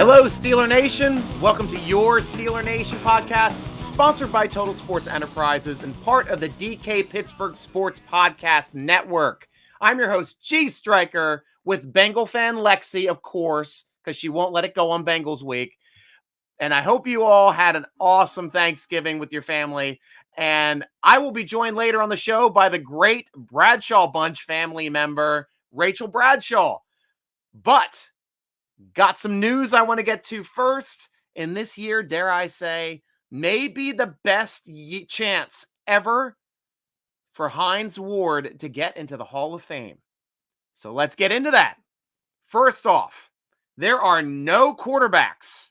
Hello, Steeler Nation. Welcome to your Steeler Nation podcast, sponsored by Total Sports Enterprises and part of the DK Pittsburgh Sports Podcast Network. I'm your host, Stryker, with Bengal fan Lexi, of course, because she won't let it go on Bengals week. And I hope you all had an awesome Thanksgiving with your family. And I will be joined later on the show by the great Bradshaw Bunch family member, Rachel Bradshaw. But got some news I want to get to first. In this year, dare I say, may be the best chance ever for Hines Ward to get into the Hall of Fame. So let's get into that. First off, there are no quarterbacks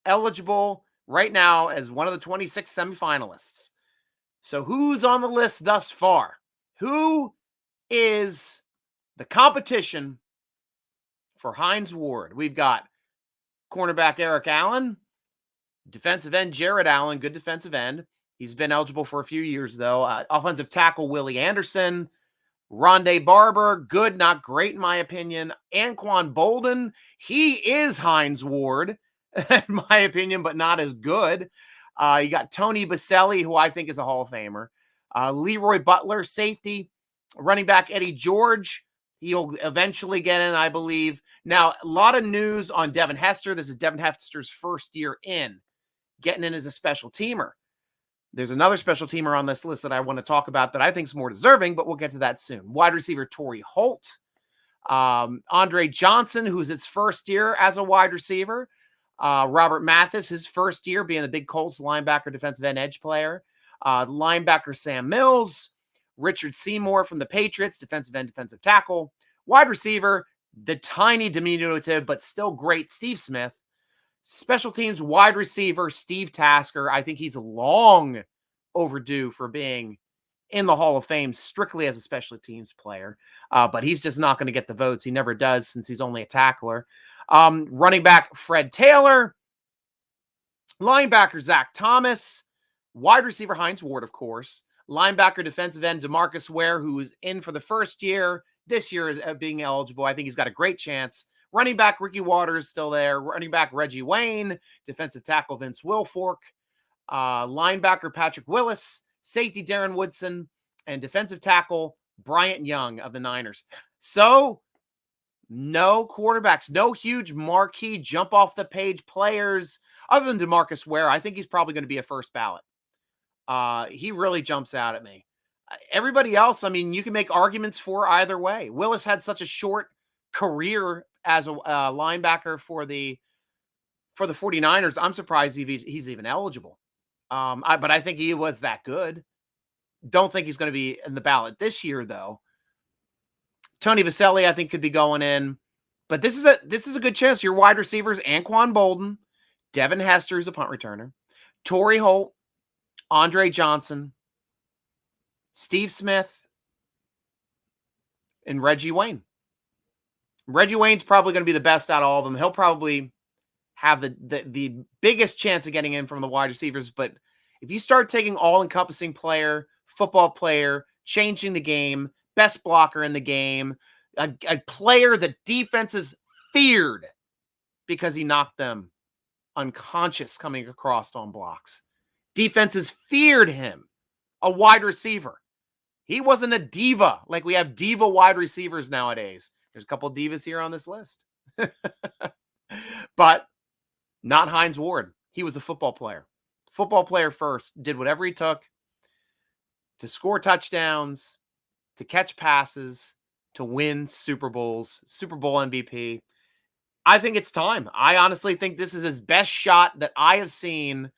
eligible right now as one of the 26 semifinalists. So who's on the list thus far? Who is the competition for Hines Ward? We've got cornerback Eric Allen, defensive end Jared Allen, good defensive end. He's been eligible for a few years, though. Offensive tackle Willie Anderson, Rondé Barber, good, not great in my opinion. Anquan Bolden, he is Hines Ward, in my opinion, but not as good. You got Tony Baselli, who I think is a Hall of Famer. Leroy Butler, safety. Running back Eddie George, he'll eventually get in, I believe. Now, a lot of news on Devin Hester. This is Devin Hester's first year in, getting in as a special teamer. There's another special teamer on this list that I want to talk about that I think is more deserving, but we'll get to that soon. Wide receiver Torrey Holt. Andre Johnson, who's its first year as a wide receiver. Robert Mathis, his first year being the big Colts linebacker, defensive end, edge player. Linebacker Sam Mills. Richard Seymour from the Patriots, defensive end, defensive tackle. Wide receiver, the tiny diminutive but still great Steve Smith. Special teams wide receiver Steve Tasker. I think he's long overdue for being in the Hall of Fame strictly as a special teams player. But he's just not going to get the votes. He never does since he's only a tackler. Running back Fred Taylor. Linebacker Zach Thomas. Wide receiver Hines Ward, of course. Linebacker, defensive end, DeMarcus Ware, who's in for the first year. This year is being eligible. I think he's got a great chance. Running back, Ricky Waters, still there. Running back, Reggie Wayne. Defensive tackle, Vince Wilfork. Linebacker, Patrick Willis. Safety, Darren Woodson. And defensive tackle, Bryant Young of the Niners. So, no quarterbacks. No huge marquee jump-off-the-page players other than DeMarcus Ware. I think he's probably going to be a first ballot. He really jumps out at me. Everybody else, I mean, you can make arguments for either way. Willis had such a short career as a linebacker for the 49ers. I'm surprised he's even eligible. But I think he was that good. Don't think he's going to be in the ballot this year, though. Tony Baselli, I think, could be going in. But this is a good chance. Your wide receivers, Anquan Bolden, Devin Hester is a punt returner, Torrey Holt, Andre Johnson, Steve Smith, and Reggie Wayne. Reggie Wayne's probably going to be the best out of all of them. He'll probably have the biggest chance of getting in from the wide receivers. But if you start taking all-encompassing player, football player, changing the game, best blocker in the game, a player that defenses feared because he knocked them unconscious coming across on blocks. Defenses feared him, a wide receiver. He wasn't a diva like we have diva wide receivers nowadays. There's a couple of divas here on this list. But not Hines Ward. He was a football player. Football player first. Did whatever he took to score touchdowns, to catch passes, to win Super Bowls, Super Bowl MVP. I think it's time. I honestly think this is his best shot that I have seen.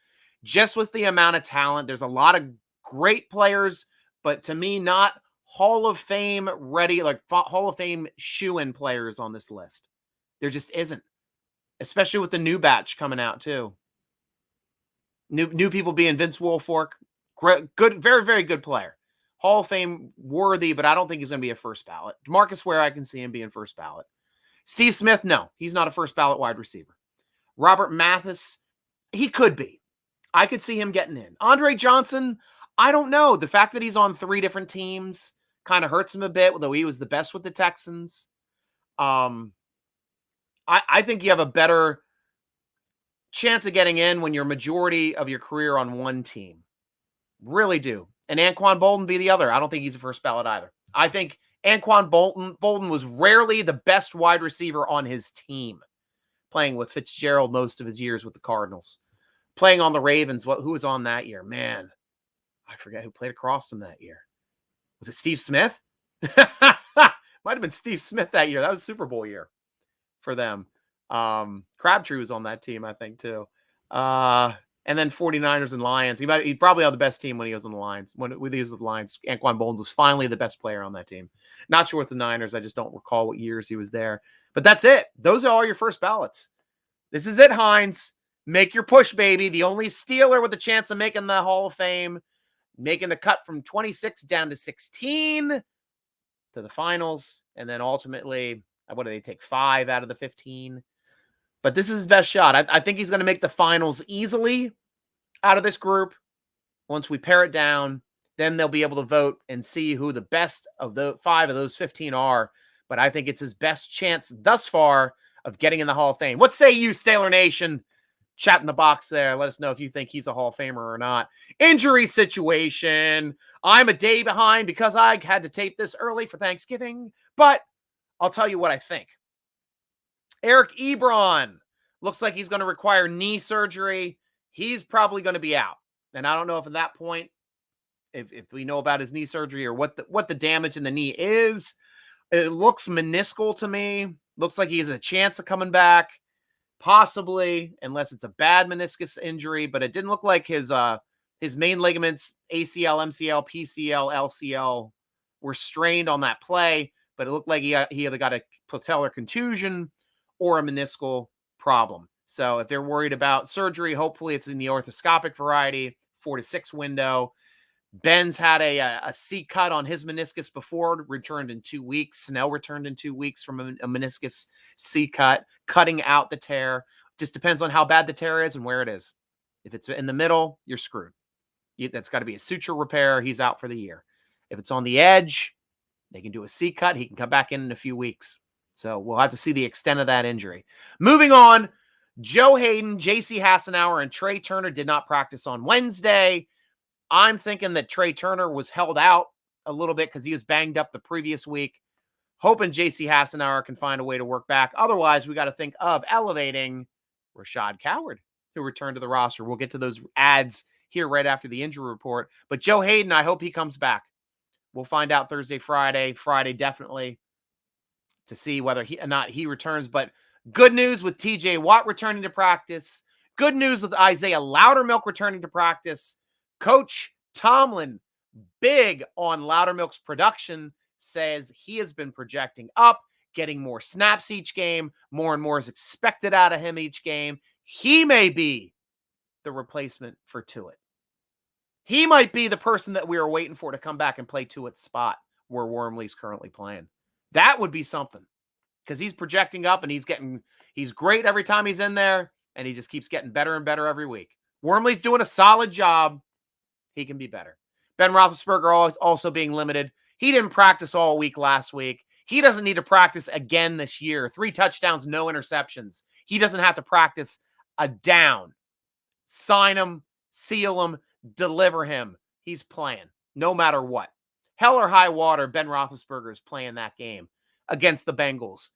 Just with the amount of talent, there's a lot of great players, but to me, not Hall of Fame ready, like Hall of Fame shoe-in players on this list. There just isn't, especially with the new batch coming out too. New people being Vince Wilfork, good, very, very good player. Hall of Fame worthy, but I don't think he's going to be a first ballot. DeMarcus Ware, I can see him being first ballot. Steve Smith, no, he's not a first ballot wide receiver. Robert Mathis, he could be. I could see him getting in. Andre Johnson, I don't know. The fact that he's on 3 different teams kind of hurts him a bit, although he was the best with the Texans. I think you have a better chance of getting in when you're majority of your career on one team. Really do. And Anquan Bolden be the other. I don't think he's a first ballot either. I think Anquan Bolden was rarely the best wide receiver on his team, playing with Fitzgerald most of his years with the Cardinals. Playing on the Ravens, who was on that year? Man, I forget who played across him that year. Was it Steve Smith? Might have been Steve Smith that year. That was Super Bowl year for them. Crabtree was on that team, I think, too. And then 49ers and Lions. He probably had the best team when he was on the Lions. When he was with the Lions, Anquan Bolden was finally the best player on that team. Not sure with the Niners. I just don't recall what years he was there. But that's it. Those are all your first ballots. This is it, Hines. Make your push, baby. The only Steeler with a chance of making the Hall of Fame, making the cut from 26 down to 16 to the finals. And then ultimately, what do they take? 5 out of the 15. But this is his best shot. I think he's going to make the finals easily out of this group. Once we pare it down, then they'll be able to vote and see who the best of the 5 of those 15 are. But I think it's his best chance thus far of getting in the Hall of Fame. What say you, Steeler Nation? Chat in the box there. Let us know if you think he's a Hall of Famer or not. Injury situation. I'm a day behind because I had to tape this early for Thanksgiving. But I'll tell you what I think. Eric Ebron looks like he's going to require knee surgery. He's probably going to be out. And I don't know if at that point, if we know about his knee surgery or what the damage in the knee is. It looks meniscal to me. Looks like he has a chance of coming back. Possibly, unless it's a bad meniscus injury. But it didn't look like his main ligaments, ACL, MCL, PCL, LCL, were strained on that play. But it looked like he either got a patellar contusion or a meniscal problem. So if they're worried about surgery, hopefully it's in the orthoscopic variety, 4 to 6 window. Ben's had a C cut on his meniscus before, returned in 2 weeks. Snell returned in 2 weeks from a meniscus C cut, cutting out the tear. Just depends on how bad the tear is and where it is. If it's in the middle, you're screwed. That's got to be a suture repair. He's out for the year. If it's on the edge, they can do a C cut. He can come back in a few weeks. So we'll have to see the extent of that injury. Moving on, Joe Hayden, J.C. Hassenauer, and Trey Turner did not practice on Wednesday. I'm thinking that Trey Turner was held out a little bit because he was banged up the previous week. Hoping J.C. Hassenauer can find a way to work back. Otherwise, we got to think of elevating Rashad Coward, who returned to the roster. We'll get to those ads here right after the injury report. But Joe Hayden, I hope he comes back. We'll find out Thursday, Friday definitely, to see whether he returns. But good news with TJ Watt returning to practice. Good news with Isaiah Loudermilk returning to practice. Coach Tomlin, big on Loudermilk's production, says he has been projecting up, getting more snaps each game. More and more is expected out of him each game. He may be the replacement for Tuitt. He might be the person that we were waiting for to come back and play Tuitt's spot where Wormley's currently playing. That would be something, because he's projecting up and he's great every time he's in there, and he just keeps getting better and better every week. Wormley's doing a solid job. He can be better. Ben Roethlisberger also being limited. He didn't practice all week last week. He doesn't need to practice again this year. 3 touchdowns, no interceptions. He doesn't have to practice a down. Sign him, seal him, deliver him. He's playing no matter what. Hell or high water, Ben Roethlisberger is playing that game against the Bengals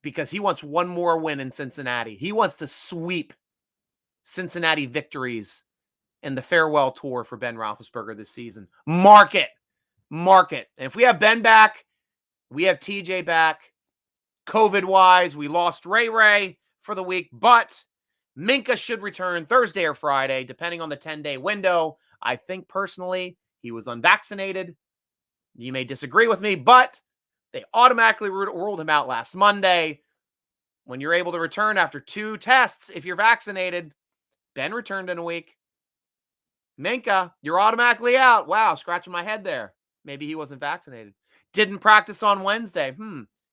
because he wants one more win in Cincinnati. He wants to sweep Cincinnati victories in the farewell tour for Ben Roethlisberger this season. Mark it. And if we have Ben back, we have TJ back. COVID-wise, we lost Ray for the week, but Minka should return Thursday or Friday, depending on the 10-day window. I think personally he was unvaccinated. You may disagree with me, but they automatically ruled him out last Monday. When you're able to return after 2 tests, if you're vaccinated, Ben returned in a week. Minka, you're automatically out. Wow, scratching my head there. Maybe he wasn't vaccinated. Didn't practice on Wednesday.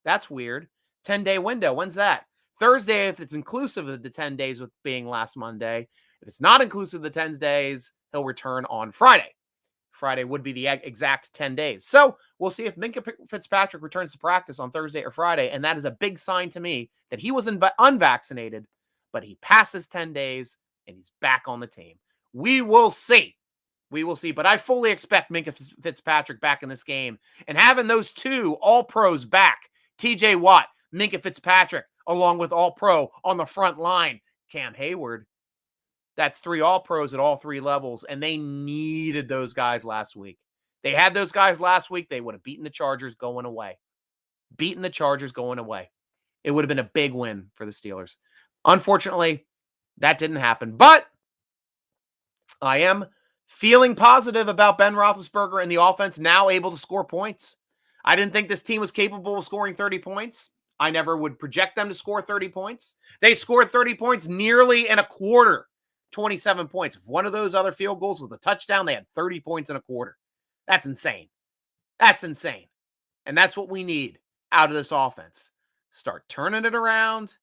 That's weird. 10-day window. When's that? Thursday, if it's inclusive of the 10 days with being last Monday. If it's not inclusive of the 10 days, he'll return on Friday. Friday would be the exact 10 days. So we'll see if Minka Fitzpatrick returns to practice on Thursday or Friday. And that is a big sign to me that he was unvaccinated, but he passes 10 days and he's back on the team. We will see. We will see. But I fully expect Minkah Fitzpatrick back in this game. And having those two All-Pros back, TJ Watt, Minkah Fitzpatrick, along with All-Pro on the front line, Cam Hayward. That's 3 All-Pros at all 3 levels, and they needed those guys last week. They had those guys last week, they would have beaten the Chargers going away. Beaten the Chargers going away. It would have been a big win for the Steelers. Unfortunately, that didn't happen. But I am feeling positive about Ben Roethlisberger and the offense now able to score points. I didn't think this team was capable of scoring 30 points. I never would project them to score 30 points. They scored 30 points nearly in a quarter, 27 points. If one of those other field goals was a touchdown, they had 30 points in a quarter. That's insane. That's insane. And that's what we need out of this offense. Start turning it around,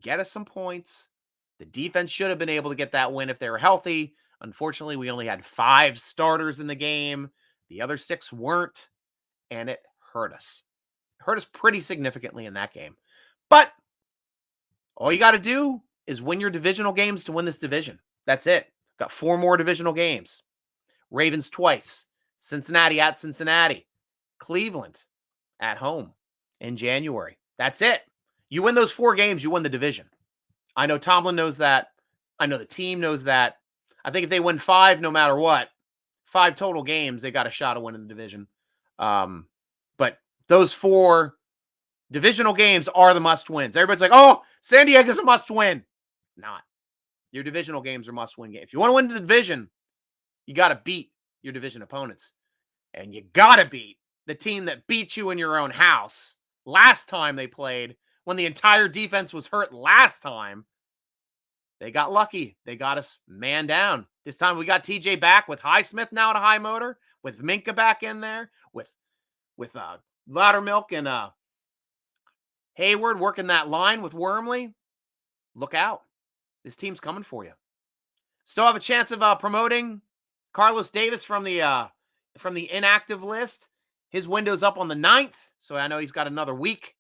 get us some points. The defense should have been able to get that win if they were healthy. Unfortunately, we only had 5 starters in the game. The other 6 weren't, and it hurt us. It hurt us pretty significantly in that game. But all you got to do is win your divisional games to win this division. That's it. Got 4 more divisional games. Ravens twice. Cincinnati at Cincinnati. Cleveland at home in January. That's it. You win those 4 games, you win the division. I know Tomlin knows that. I know the team knows that. I think if they win 5, no matter what, 5 total games, they got a shot of winning the division. But those 4 divisional games are the must-wins. Everybody's like, oh, San Diego's a must-win. Not. Your divisional games are must-win games. If you want to win the division, you got to beat your division opponents. And you got to beat the team that beat you in your own house last time they played, when the entire defense was hurt last time. They got lucky. They got us man down. This time we got TJ back with Highsmith now at a high motor, with Minkah back in there, with Loudermilk and Hayward working that line with Wormley. Look out. This team's coming for you. Still have a chance of promoting Carlos Davis from the inactive list. His window's up on the 9th, so I know he's got another week,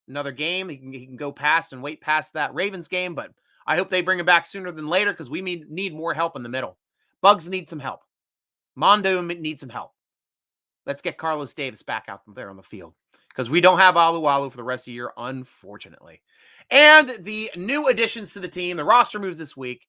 another game. He can go past and wait past that Ravens game, but I hope they bring him back sooner than later because we need more help in the middle. Bugs need some help. Mondo needs some help. Let's get Carlos Davis back out there on the field because we don't have Alualu for the rest of the year, unfortunately. And the new additions to the team, the roster moves this week.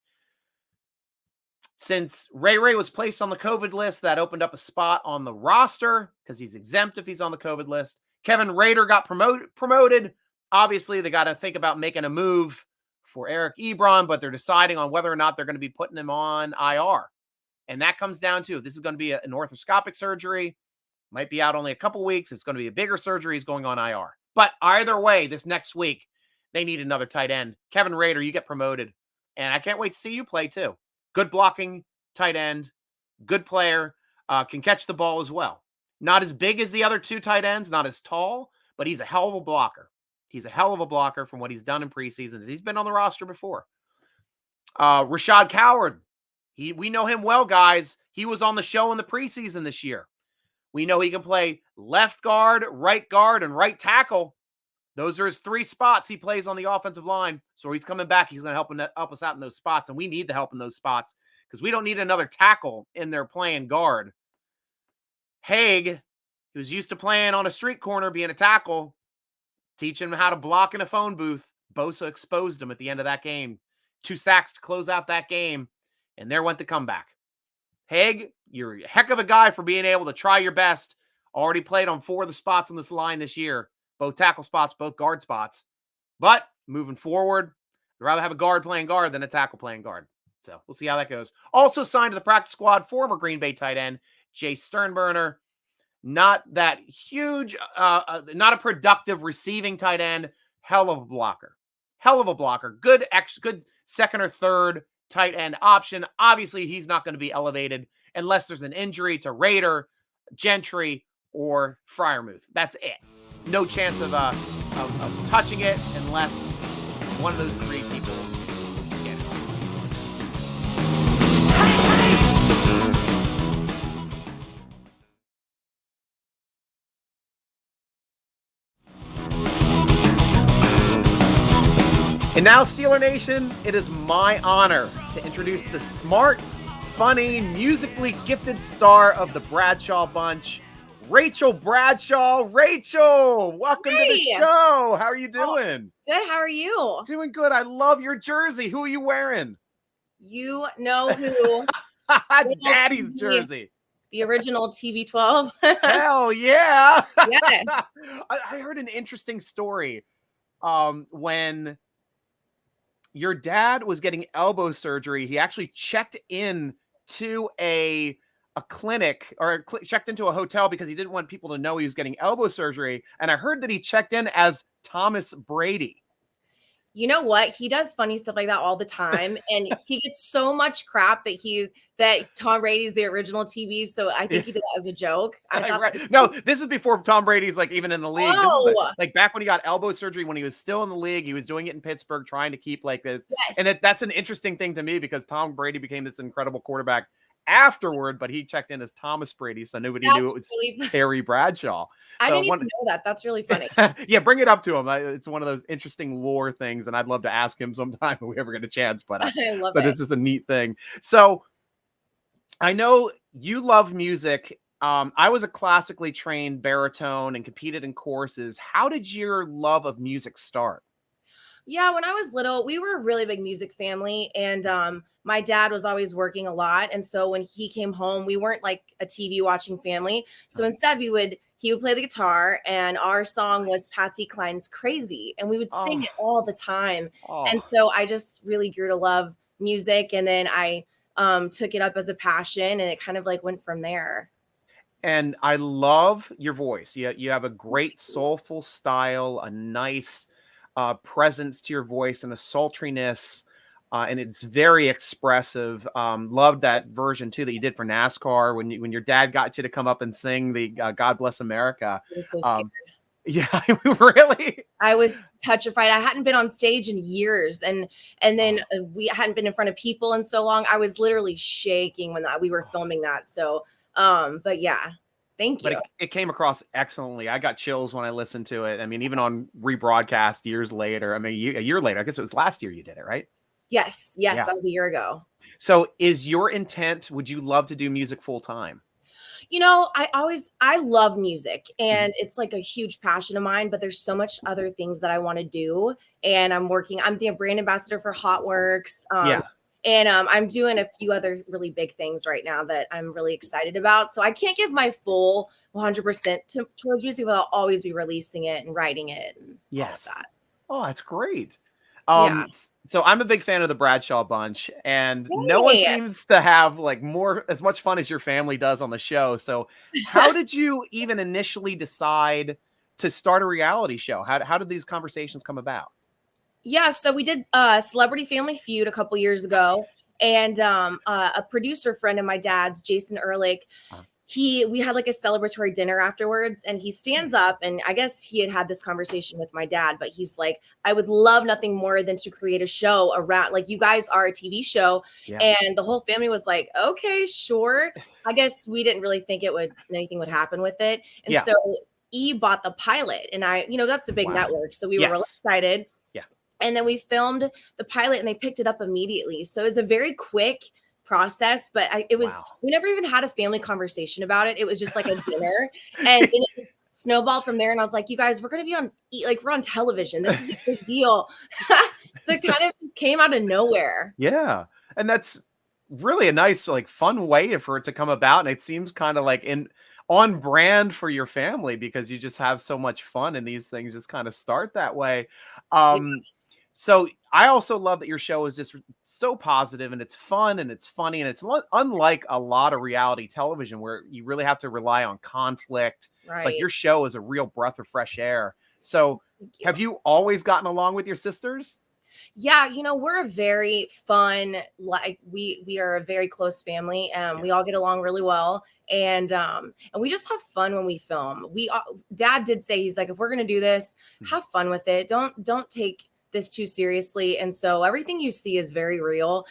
Since Ray was placed on the COVID list, that opened up a spot on the roster because he's exempt if he's on the COVID list. Kevin Rader got promoted. Obviously, they got to think about making a move for Eric Ebron, but they're deciding on whether or not they're going to be putting him on IR. And that comes down to, if this is going to be an orthoscopic surgery, might be out only a couple weeks. It's going to be a bigger surgery. He's going on IR. But either way, this next week, they need another tight end. Kevin Rader, you get promoted. And I can't wait to see you play too. Good blocking tight end, good player, can catch the ball as well. Not as big as the other 2 tight ends, not as tall, but he's a hell of a blocker. He's a hell of a blocker from what he's done in preseason. He's been on the roster before. Rashad Coward, we know him well, guys. He was on the show in the preseason this year. We know he can play left guard, and right tackle. Those are his 3 spots he plays on the offensive line. So he's coming back. He's going to help us out in those spots, and we need the help in those spots because we don't need another tackle in there playing guard. Haig, who's used to playing on a street corner, being a tackle, teach him how to block in a phone booth. Bosa exposed him at the end of that game. 2 sacks to close out that game, and there went the comeback. Haig, you're a heck of a guy for being able to try your best. Already played on 4 of the spots on this line this year. Both tackle spots, both guard spots. But moving forward, I'd rather have a guard playing guard than a tackle playing guard. So we'll see how that goes. Also signed to the practice squad, former Green Bay tight end, Jay Sternberger. Not that huge, not a productive receiving tight end. Hell of a blocker. Hell of a blocker. Good second or third tight end option. Obviously, he's not going to be elevated unless there's an injury to Rader, Gentry, or Freiermuth. That's it. No chance of touching it unless one of those 3 people get it. And now, Steeler Nation, it is my honor to introduce the smart, funny, musically gifted star of the Bradshaw Bunch, Rachel Bradshaw. Rachel, welcome to the show. How are you doing? Good. How are you? Doing good. I love your jersey. Who are you wearing? You know who. Daddy's jersey. The original TV12. Hell yeah. Yeah. I heard an interesting story when your dad was getting elbow surgery. He actually checked in to a clinic or checked into a hotel because he didn't want people to know he was getting elbow surgery. And I heard that he checked in as Thomas Brady. You know what? He does funny stuff like that all the time. And he gets so much crap that Tom Brady's the original TV. So I think he did that as a joke. No, this is before Tom Brady's like even in the league. Oh. This is like back when he got elbow surgery, when he was still in the league. He was doing it in Pittsburgh, trying to keep like this. Yes. And that's an interesting thing to me because Tom Brady became this incredible quarterback afterward, but he checked in as Thomas Brady, so nobody knew it was Terry Bradshaw. I didn't even know that. That's really funny. Yeah, bring it up to him. It's one of those interesting lore things, and I'd love to ask him sometime if we ever get a chance. But I love but it. this is a neat thing. So I know you love music. I was a classically trained baritone and competed in courses. How did your love of music start? Yeah, when I was little, we were a really big music family, and my dad was always working a lot. And so when he came home, we weren't like a TV watching family. So instead, he would play the guitar, and our song was Patsy Cline's Crazy, and we would sing it all the time. And so I just really grew to love music, and then I took it up as a passion, and it kind of like went from there. And I love your voice. You have a great soulful style, a nice presence to your voice and a sultriness, and it's very expressive. Loved that version too that you did for NASCAR when your dad got you to come up and sing the God Bless America. I was so scared. Yeah, really. I was petrified. I hadn't been on stage in years, and then we hadn't been in front of people in so long. I was literally shaking when we were filming that. So, but yeah. Thank you. But it came across excellently. I got chills when I listened to it. I mean, even on rebroadcast years later. I mean, a year later. I guess it was last year you did it, right? Yes. Yeah. That was a year ago. So is your intent, would you love to do music full time? You know, I love music, and it's like a huge passion of mine, but there's so much other things that I want to do. And I'm the brand ambassador for Hotworks. And I'm doing a few other really big things right now that I'm really excited about. So I can't give my full 100% towards music, but I'll always be releasing it and writing it. And all of that. Oh, that's great. Yeah. So I'm a big fan of the Bradshaw Bunch, and no one seems to have like as much fun as your family does on the show. So how did you even initially decide to start a reality show? How did these conversations come about? Yeah, so we did Celebrity Family Feud a couple years ago, and a producer friend of my dad's, Jason Ehrlich, we had like a celebratory dinner afterwards, and he stands up, and I guess he had this conversation with my dad, but he's like, I would love nothing more than to create a show around, like, you guys are a TV show. And the whole family was like, okay, sure. I guess we didn't really think anything would happen with it. And so E bought the pilot, and that's a big network. So we were really excited. And then we filmed the pilot, and they picked it up immediately. So it was a very quick process, but we never even had a family conversation about it. It was just like a dinner, and then it snowballed from there. And I was like, you guys, we're going to be we're on television. This is a big deal. So it kind of just came out of nowhere. Yeah. And that's really a nice, like, fun way for it to come about. And it seems kind of like on brand for your family, because you just have so much fun, and these things just kind of start that way. So I also love that your show is just so positive, and it's fun, and it's funny, and it's unlike a lot of reality television where you really have to rely on conflict. Right. Like, your show is a real breath of fresh air. So have you always gotten along with your sisters? Yeah, we're a very fun, like, we are a very close family, and we all get along really well, and we just have fun when we film. Dad did say, he's like, if we're gonna do this, have fun with it. Don't take this too seriously. And so everything you see is very real.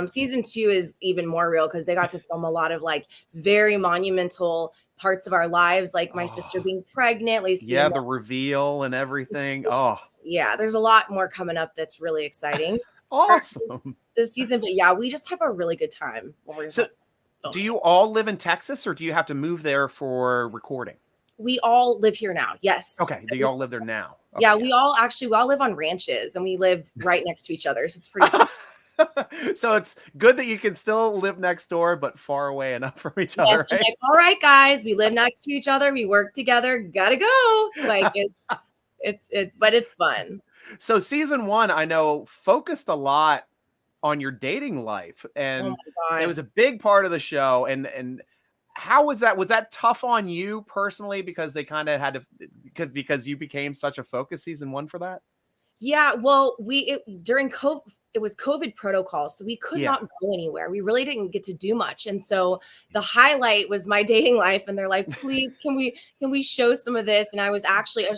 Season 2 is even more real, because they got to film a lot of like very monumental parts of our lives, like my sister being pregnant, Lacey. Yeah, the reveal and everything. yeah, there's a lot more coming up that's really exciting. Awesome. This season, but yeah, we just have a really good time when we're So filming. do you all live in Texas, or do you have to move there for recording? We all live here now. Yes. Okay. Do you all live there now? Okay, yeah, we all live on ranches, and we live right next to each other. So it's pretty cool. So it's good that you can still live next door, but far away enough from each other. Yes, Right? like, all right, guys, we live next to each other. We work together. Gotta go. Like but it's fun. So season 1, I know, focused a lot on your dating life, Oh and my God. it was a big part of the show. And how was that? Was that tough on you personally, because they kind of had to, because you became such a focus season 1 for that? Yeah, well, during COVID, it was COVID protocol, so we could not go anywhere. We really didn't get to do much, and so the highlight was my dating life. And they're like, "Please, can we show some of this?" And I was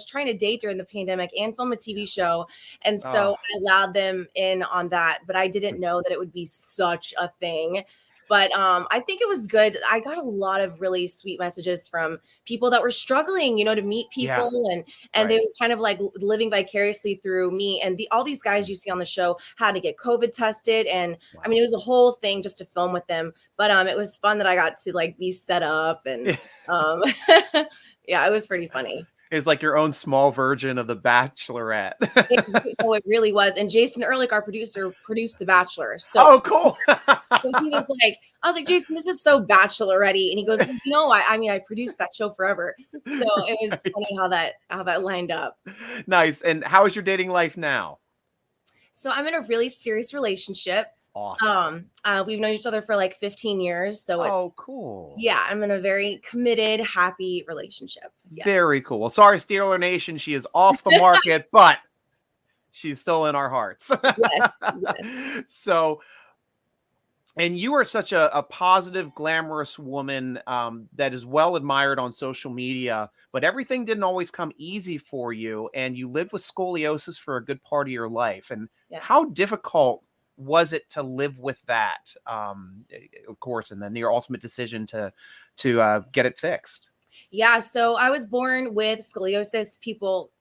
trying to date during the pandemic and film a TV show, and so I allowed them in on that. But I didn't know that it would be such a thing. But I think it was good. I got a lot of really sweet messages from people that were struggling, to meet people, and they were kind of like living vicariously through me. And all these guys you see on the show had to get COVID tested, and I mean, it was a whole thing just to film with them. But it was fun that I got to like be set up, and yeah, it was pretty funny. It's like your own small version of The Bachelorette. It really was. And Jason Ehrlich, our producer, produced The Bachelor. So, oh, cool. so he was like, I was like, Jason, this is so Bachelorette-y. And he goes, I produced that show forever. So it was funny how that lined up. Nice. And how is your dating life now? So I'm in a really serious relationship. Awesome. We've known each other for like 15 years. So it's cool. Yeah, I'm in a very committed, happy relationship. Yes. Very cool. Well, sorry, Steeler Nation, she is off the market, but she's still in our hearts. Yes. So, and you are such a positive, glamorous woman that is well admired on social media, but everything didn't always come easy for you, and you lived with scoliosis for a good part of your life. And how difficult was it to live with that, of course, and then your ultimate decision to get it fixed? Yeah, so I was born with scoliosis.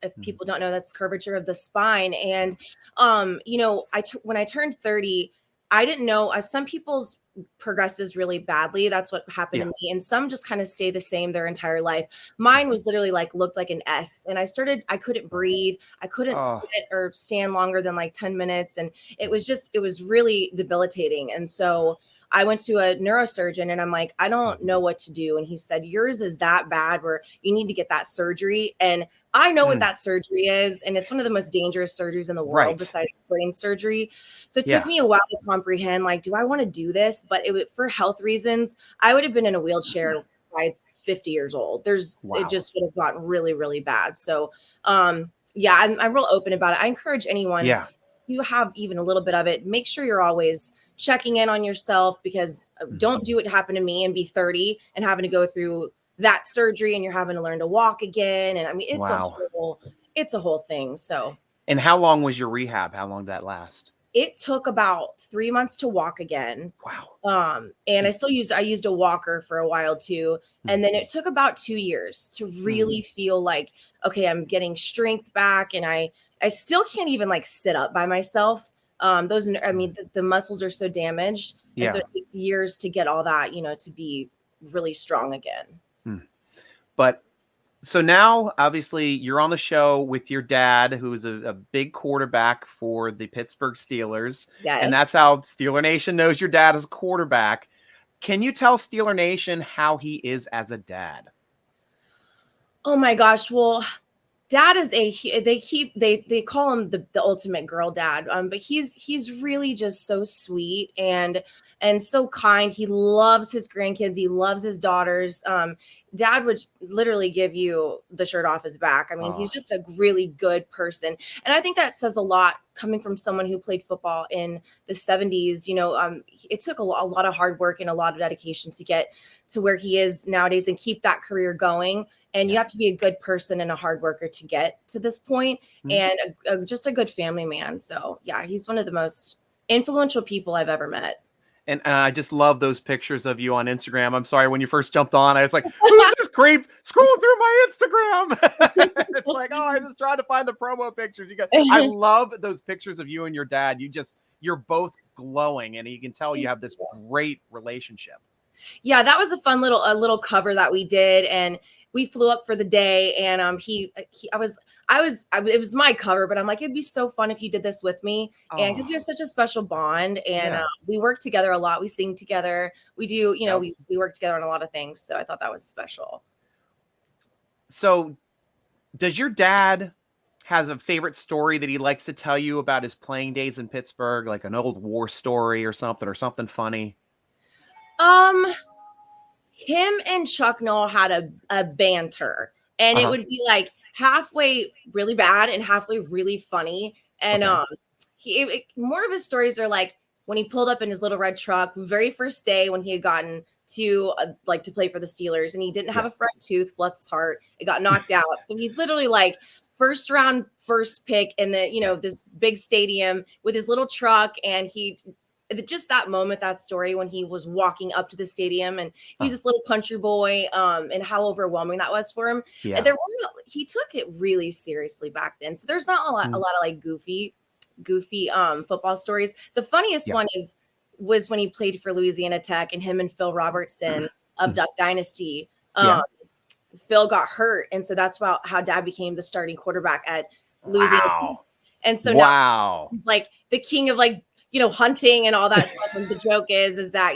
If people don't know, that's curvature of the spine. And when I turned 30, I didn't know. Some people's progresses really badly. That's what happened to me. And some just kind of stay the same their entire life. Mine was literally looked like an S. And I couldn't breathe. I couldn't sit or stand longer than like 10 minutes. And it was really debilitating. And so I went to a neurosurgeon, and I'm like, I don't know what to do. And he said, yours is that bad where you need to get that surgery. And I know what that surgery is. And it's one of the most dangerous surgeries in the world besides brain surgery. So it took me a while to comprehend, do I want to do this? But for health reasons, I would have been in a wheelchair by 50 years old. It just would have gotten really, really bad. So I'm real open about it. I encourage anyone, if you have even a little bit of it, make sure you're always checking in on yourself, because don't do what happened to me and be 30 and having to go through that surgery, and you're having to learn to walk again. And I mean, it's a whole thing. So. And how long was your rehab? How long did that last? It took about 3 months to walk again. Wow. And I used a walker for a while too. And then it took about 2 years to really feel like, okay, I'm getting strength back. And I still can't even sit up by myself. The muscles are so damaged. And so it takes years to get all that, to be really strong again. But so now, obviously, you're on the show with your dad, who is a big quarterback for the Pittsburgh Steelers. Yes. And that's how Steeler Nation knows your dad as a quarterback. Can you tell Steeler Nation how he is as a dad? Oh my gosh. Well, dad is they call him the ultimate girl dad. But he's really just so sweet and so kind. He loves his grandkids. He loves his daughters. Dad would literally give you the shirt off his back. I mean, he's just a really good person. And I think that says a lot coming from someone who played football in the 70s. It took a lot of hard work and a lot of dedication to get to where he is nowadays and keep that career going. And you have to be a good person and a hard worker to get to this point, and just a good family man. So yeah, he's one of the most influential people I've ever met. And I just love those pictures of you on Instagram. I'm sorry, when you first jumped on, I was like, who's this creep scrolling through my Instagram? It's like, oh, I just tried to find the promo pictures. I love those pictures of you and your dad. You're both glowing, and you can tell you have this great relationship. Yeah, that was a fun little cover that we did, and we flew up for the day, and it was my cover, but I'm like, it'd be so fun if you did this with me. And because we have such a special bond, and we work together a lot, we sing together, we do, we work together on a lot of things. So I thought that was special. So does your dad has a favorite story that he likes to tell you about his playing days in Pittsburgh, like an old war story or something funny? Him and Chuck Noll had a banter, and it would be like halfway really bad and halfway really funny. And more of his stories are like when he pulled up in his little red truck, very first day when he had gotten to to play for the Steelers, and he didn't have a front tooth, bless his heart. It got knocked out. So he's literally like first round, first pick in the, this big stadium with his little truck. And just that moment, that story when he was walking up to the stadium, and he was this little country boy, and how overwhelming that was for him. Yeah. And he took it really seriously back then. So there's not a lot of like goofy football stories. The funniest one was when he played for Louisiana Tech, and him and Phil Robertson of Duck Dynasty. Phil got hurt, and so that's how Dad became the starting quarterback at Louisiana. Wow. And so now he's like the king of like, hunting and all that stuff. And the joke is that,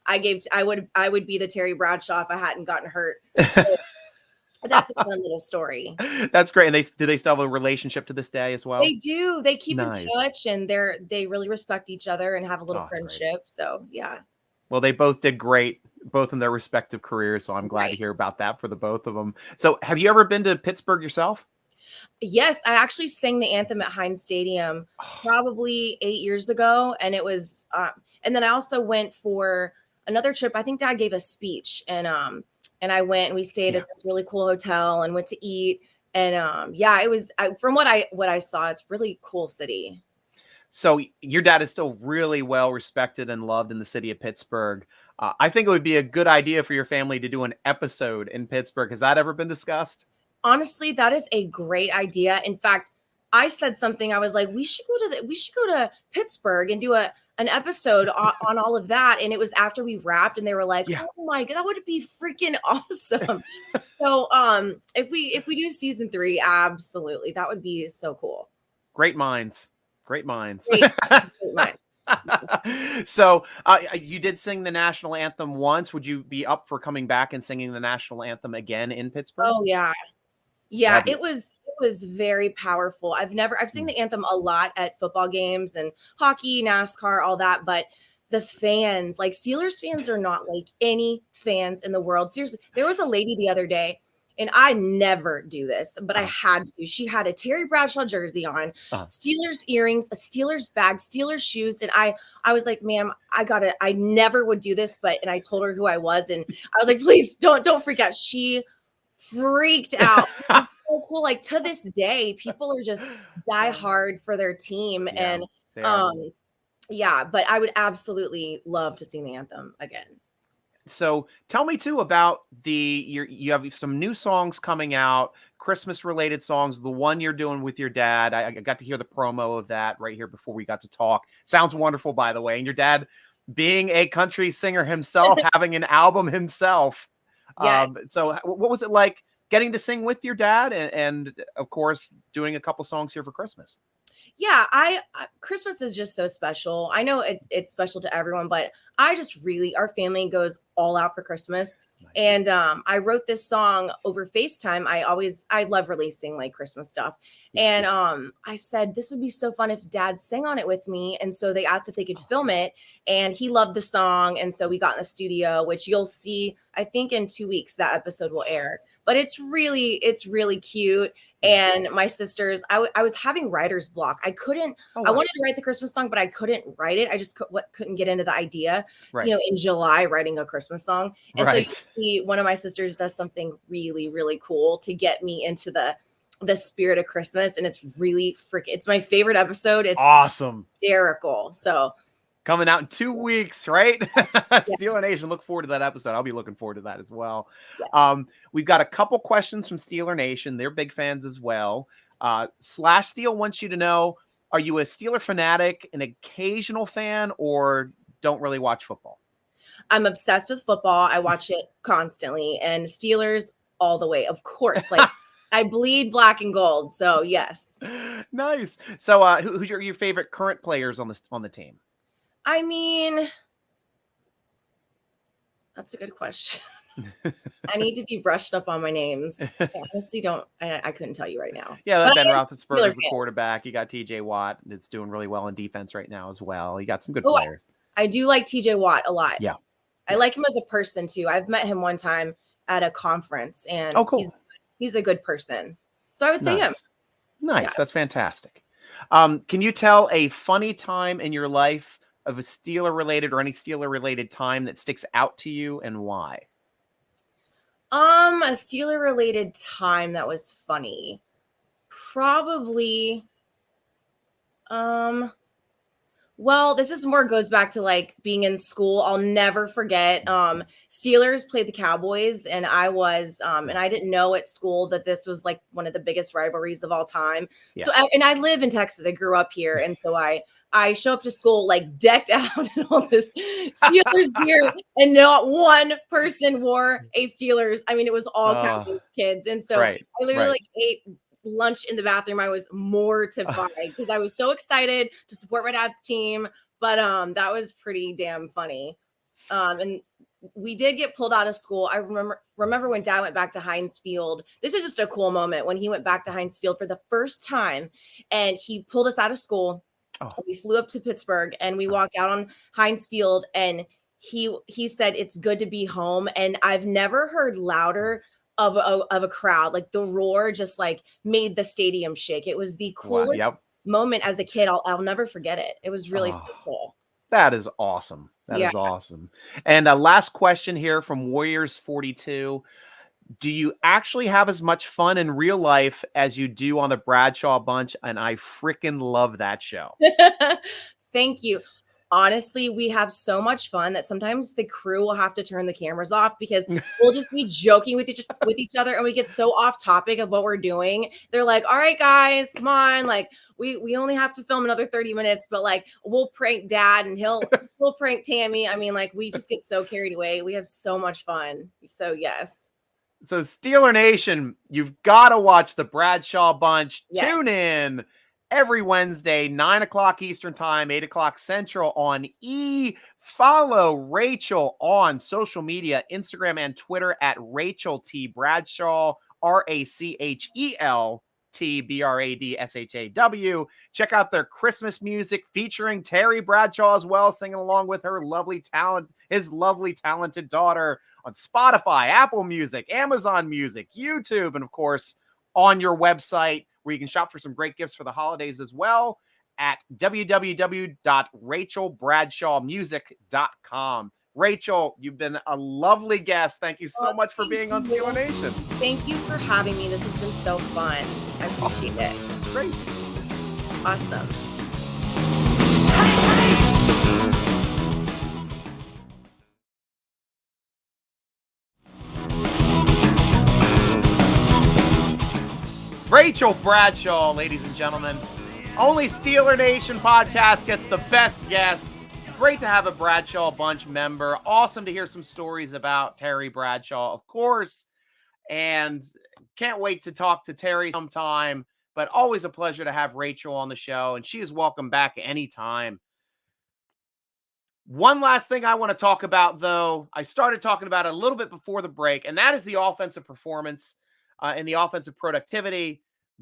I would be the Terry Bradshaw if I hadn't gotten hurt. So that's a fun little story. That's great. And do they still have a relationship to this day as well? They do. They keep in touch, and they really respect each other and have a little friendship. Great. So yeah. Well, they both did great, both in their respective careers. So I'm glad to hear about that for the both of them. So have you ever been to Pittsburgh yourself? Yes, I actually sang the anthem at Heinz Stadium probably 8 years ago. And it was, and then I also went for another trip. I think Dad gave a speech, and I went and we stayed at this really cool hotel and went to eat. And it was, from what I saw, it's really cool city. So your dad is still really well respected and loved in the city of Pittsburgh. I think it would be a good idea for your family to do an episode in Pittsburgh. Has that ever been discussed? Honestly, that is a great idea. In fact, I said something. I was like, we should go to Pittsburgh and do an episode on all of that. And it was after we wrapped, and they were like, oh my God, that would be freaking awesome. So if we do season 3, absolutely. That would be so cool. Great minds. Great minds. Great minds. So you did sing the national anthem once. Would you be up for coming back and singing the national anthem again in Pittsburgh? Oh yeah. Yeah, it was very powerful. I've seen the anthem a lot at football games and hockey, NASCAR, all that, but the fans, like Steelers fans are not like any fans in the world. Seriously, there was a lady the other day, and I never do this, but I had to. She had a Terry Bradshaw jersey on, Steelers earrings, a Steelers bag, Steelers shoes, and I was like, ma'am, I never would do this, and I told her who I was, and I was like, please don't freak out. She freaked out. So cool. Like to this day, people are just die hard for their team. And but I would absolutely love to sing the anthem again. So tell me too about you have some new songs coming out, Christmas related songs. The one you're doing with your dad, I got to hear the promo of that right here before we got to talk. Sounds wonderful, by the way. And your dad being a country singer himself, having an album himself. Yes. So what was it like getting to sing with your dad and of course doing a couple songs here for Christmas? Yeah, Christmas is just so special. I know it's special to everyone, but our family goes all out for Christmas. Nice. And I wrote this song over FaceTime. I love releasing like Christmas stuff. And I said, this would be so fun if Dad sang on it with me. And so they asked if they could film it, and he loved the song. And so we got in the studio, which you'll see, I think in 2 weeks, that episode will air. But it's really cute. And my sisters, I was having writer's block. I couldn't, I wanted to write the Christmas song, but I couldn't write it. I just couldn't get into the idea, in July, writing a Christmas song. And so you see one of my sisters does something really, really cool to get me into the spirit of Christmas. And it's really it's my favorite episode. It's awesome. Hysterical. So coming out in 2 weeks, right? Steeler Nation, look forward to that episode. I'll be looking forward to that as well. Yes. We've got a couple questions from Steeler Nation. They're big fans as well. Slash Steel wants you to know, are you a Steeler fanatic, an occasional fan, or don't really watch football? I'm obsessed with football. I watch it constantly, and Steelers all the way, of course. Like I bleed black and gold, so yes. Nice. So, who's your favorite current players on the team? I mean, that's a good question. I need to be brushed up on my names. I honestly don't. I couldn't tell you right now. Yeah, But Ben I am a Roethlisberger's Steeler the fan. quarterback. You got TJ Watt that's doing really well in defense right now as well. You got some good Oh, players. I do like TJ Watt a lot. Yeah. I like him as a person too. I've met him one time at a conference, and Oh, cool. he's a good person. So I would say him. Nice. Yeah. That's fantastic. Can you tell a funny time in your life of a Steeler related or any Steeler related time that sticks out to you, and why? A Steeler related time that was funny. Probably well, this is more goes back to like being in school. I'll never forget. Steelers played the Cowboys, and I was and I didn't know at school that this was like one of the biggest rivalries of all time. Yeah. So and I live in Texas. I grew up here, and so I show up to school like decked out in all this Steelers gear, and not one person wore a Steelers. I mean, it was all Cowboys kids, and so I literally like ate lunch in the bathroom. I was mortified because I was so excited to support my dad's team, but that was pretty damn funny. And we did get pulled out of school. I remember when Dad went back to Heinz Field. This is just a cool moment when he went back to Heinz Field for the first time, and he pulled us out of school. We flew up to Pittsburgh, and we walked out on Heinz Field, and he said, "It's good to be home." And I've never heard louder of a crowd. Like the roar just like made the stadium shake. It was the coolest moment as a kid. I'll never forget it. It was really so cool. That is awesome. That is awesome. And last question here from Warriors 42. Do you actually have as much fun in real life as you do on the Bradshaw Bunch? And I freaking love that show. Thank you. Honestly, we have so much fun that sometimes the crew will have to turn the cameras off because we'll just be joking with each other, and we get so off topic of what we're doing. They're like, "All right, guys, come on. Like we only have to film another 30 minutes, but like we'll prank Dad and we'll prank Tammy." I mean, like we just get so carried away. We have so much fun. So yes. So Steeler Nation, you've got to watch the Bradshaw Bunch. Yes. Tune in every Wednesday, 9 o'clock Eastern time, 8 o'clock Central on E. Follow Rachel on social media, Instagram and Twitter at Rachel T. Bradshaw, RACHEL TBRADSHAW. Check out their Christmas music featuring Terry Bradshaw as well, singing along with his lovely talented daughter on Spotify, Apple Music, Amazon Music, YouTube, and of course on your website, where you can shop for some great gifts for the holidays as well at www.rachelbradshawmusic.com. Rachel, you've been a lovely guest. Thank you so much for being on Steeler Nation. Thank you for having me. This has been so fun. I appreciate it. Great. Awesome. Rachel Bradshaw, ladies and gentlemen. Only Steeler Nation podcast gets the best guests. Great to have a Bradshaw Bunch member. Awesome to hear some stories about Terry Bradshaw, of course. And can't wait to talk to Terry sometime. But always a pleasure to have Rachel on the show. And she is welcome back anytime. One last thing I want to talk about, though. I started talking about it a little bit before the break. And that is the offensive performance. In the offensive productivity,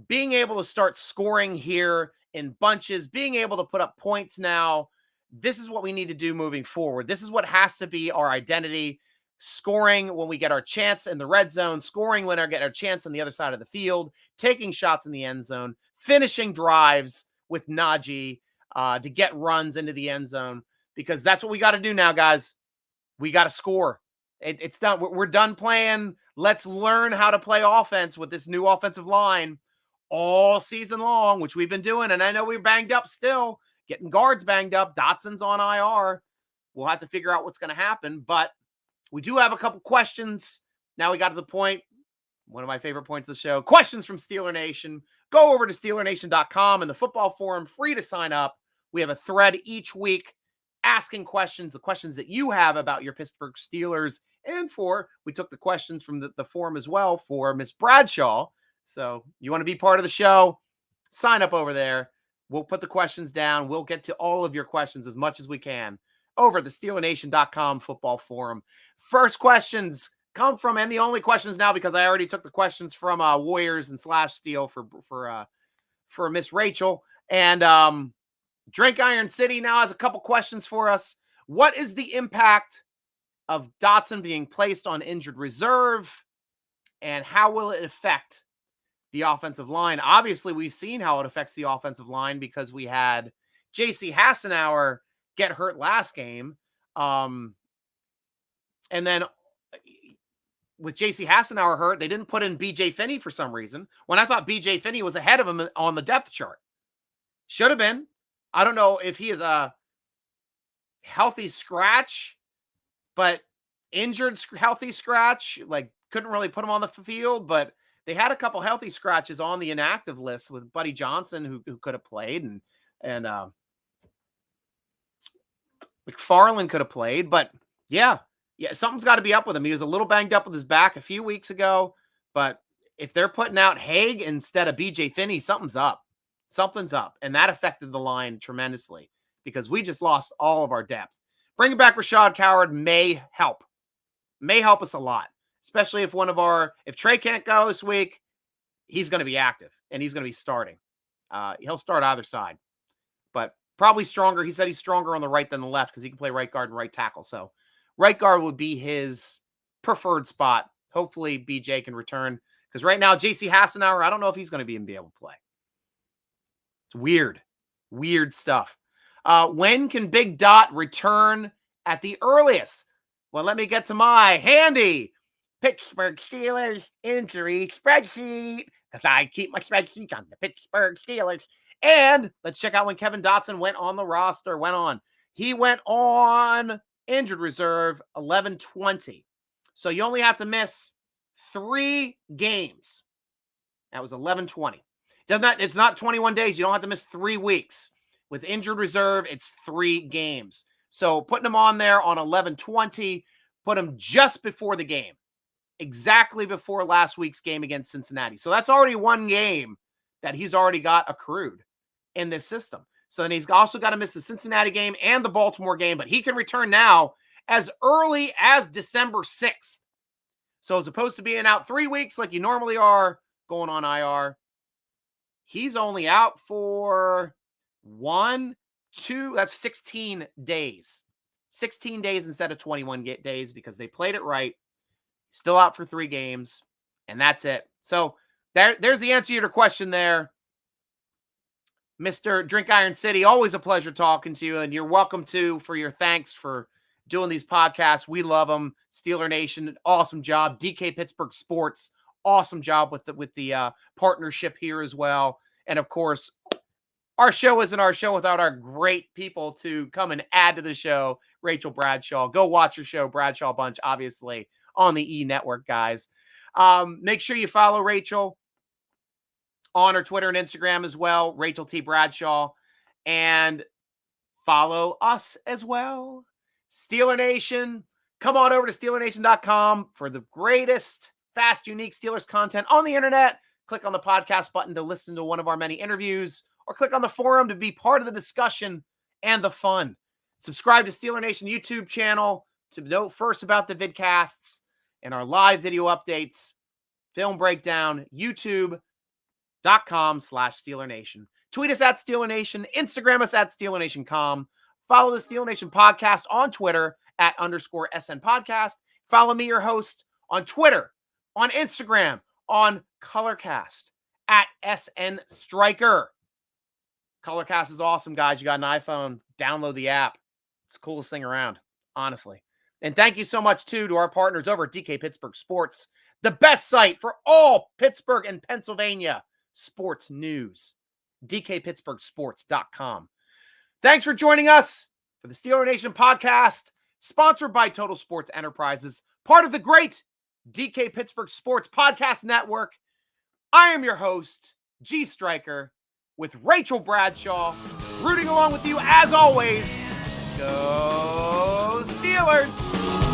being able to start scoring here in bunches, being able to put up points now. This is what we need to do moving forward. This is what has to be our identity. Scoring when we get our chance in the red zone, scoring when we get our chance on the other side of the field, taking shots in the end zone, finishing drives with Najee to get runs into the end zone, because that's what we got to do now, guys. We got to score. It's done. We're done playing. Let's learn how to play offense with this new offensive line all season long, which we've been doing. And I know we're banged up still. getting guards banged up. Dotson's on IR. We'll have to figure out what's going to happen. But we do have a couple questions. Now we got to the point, one of my favorite points of the show, questions from Steeler Nation. Go over to SteelerNation.com and the football forum, free to sign up. We have a thread each week asking questions, the questions that you have about your Pittsburgh Steelers. And we took the questions from the forum as well for Miss Bradshaw. So you want to be part of the show, sign up over there. We'll put the questions down. We'll get to all of your questions as much as we can over the SteelerNation.com football forum. First questions come from, and the only questions now, because I already took the questions from Warriors and /Steel for Miss Rachel. And Drink Iron City now has a couple questions for us. What is the impact of Dotson being placed on injured reserve, and how will it affect the offensive line? Obviously, we've seen how it affects the offensive line because we had J.C. Hassenauer get hurt last game. And then with J.C. Hassenauer hurt, they didn't put in B.J. Finney for some reason, when I thought B.J. Finney was ahead of him on the depth chart. Should have been. I don't know if he is a healthy scratch, but injured healthy scratch, like couldn't really put him on the field, but they had a couple healthy scratches on the inactive list with Buddy Johnson, who could have played, and McFarland could have played, but yeah, something's got to be up with him. He was a little banged up with his back a few weeks ago, but if they're putting out Haig instead of B.J. Finney, something's up. Something's up, and that affected the line tremendously because we just lost all of our depth. Bringing back Rashad Coward may help us a lot, especially if Trey can't go this week, he's going to be active and he's going to be starting. He'll start either side, but probably stronger. He said he's stronger on the right than the left because he can play right guard and right tackle. So right guard would be his preferred spot. Hopefully BJ can return because right now J.C. Hassenauer, I don't know if he's going to be able to play. It's weird stuff. When can Big Dot return at the earliest? Well, let me get to my handy Pittsburgh Steelers injury spreadsheet, because I keep my spreadsheets on the Pittsburgh Steelers. And let's check out when Kevin Dotson went on the roster. He went on injured reserve 11/20. So you only have to miss 3 games. That was 11/20. It's not 21 days. You don't have to miss 3 weeks. With injured reserve, it's 3 games. So putting him on there on 11/20, put him just before the game, exactly before last week's game against Cincinnati. So that's already 1 game that he's already got accrued in this system. So then he's also got to miss the Cincinnati game and the Baltimore game, but he can return now as early as December 6th. So as opposed to being out 3 weeks like you normally are, going on IR, he's only out for that's 16 days. 16 days instead of 21 days because they played it right. Still out for 3 games, and that's it. So there's the answer to your question there, Mr. Drink Iron City. Always a pleasure talking to you, and you're welcome for your thanks for doing these podcasts. We love them. Steeler Nation, awesome job. DK Pittsburgh Sports, awesome job with the partnership here as well. And of course, our show isn't our show without our great people to come and add to the show. Rachel Bradshaw. Go watch your show, Bradshaw Bunch, obviously, on the E! Network, guys. Make sure you follow Rachel on her Twitter and Instagram as well, Rachel T. Bradshaw. And follow us as well. Steeler Nation. Come on over to SteelerNation.com for the greatest, fast, unique Steelers content on the internet. Click on the podcast button to listen to one of our many interviews, or click on the forum to be part of the discussion and the fun. Subscribe to Steeler Nation YouTube channel to know first about the vidcasts and our live video updates, film breakdown, youtube.com/Steeler Nation. Tweet us at Steeler Nation, Instagram us at SteelerNation.com. Follow the Steeler Nation podcast on Twitter at _SN podcast. Follow me, your host, on Twitter, on Instagram, on Colorcast at SN Stryker. Colorcast is awesome, guys. You got an iPhone, download the app. It's the coolest thing around, honestly. And thank you so much, too, to our partners over at DK Pittsburgh Sports, the best site for all Pittsburgh and Pennsylvania sports news, DKPittsburghSports.com. Thanks for joining us for the Steeler Nation podcast, sponsored by Total Sports Enterprises, part of the great DK Pittsburgh Sports Podcast Network. I am your host, G. Stryker, with Rachel Bradshaw, rooting along with you as always. Go Steelers!